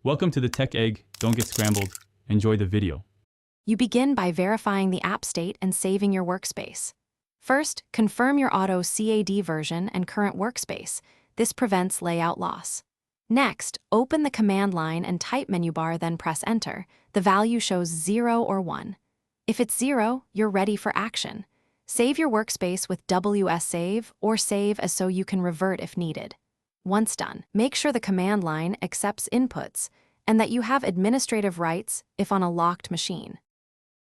Welcome to the Tech Egg. Don't get scrambled. Enjoy the video. You begin by verifying the app state and saving your workspace. First, confirm your AutoCAD version and current workspace. This prevents layout loss. Next, open the command line and type menu bar, then press Enter. The value shows 0 or 1. If it's 0, you're ready for action. Save your workspace with WS Save or Save as so you can revert if needed. Once done, make sure the command line accepts inputs and that you have administrative rights if on a locked machine.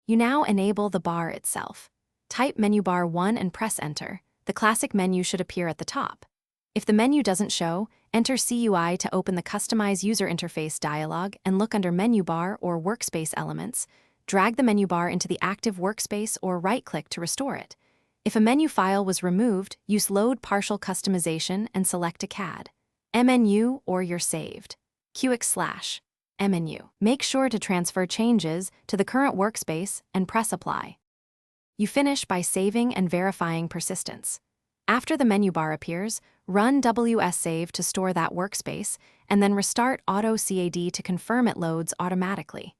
You now enable the bar itself. Type menu bar 1 and press Enter. The classic menu should appear at the top. If the menu doesn't show, enter CUI to open the Customize User Interface dialog and look under Menu Bar or Workspace Elements. Drag the menu bar into the active workspace or right-click to restore it. If a menu file was removed, use Load Partial Customization and select a CAD, MNU, or you're saved. QX/MNU. Make sure to transfer changes to the current workspace and press Apply. You finish by saving and verifying persistence. After the menu bar appears, run WS Save to store that workspace, and then restart AutoCAD to confirm it loads automatically.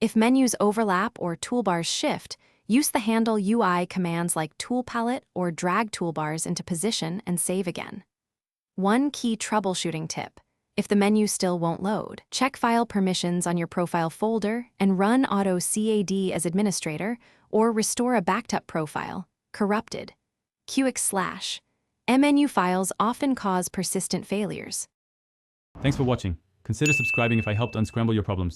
If menus overlap or toolbars shift, use the handle UI commands like Tool Palette or drag toolbars into position and save again. One key troubleshooting tip: if the menu still won't load, check file permissions on your profile folder and run AutoCAD as administrator, or restore a backed up profile, corrupted. QX/MNU files often cause persistent failures. Thanks for watching. Consider subscribing if I helped unscramble your problems.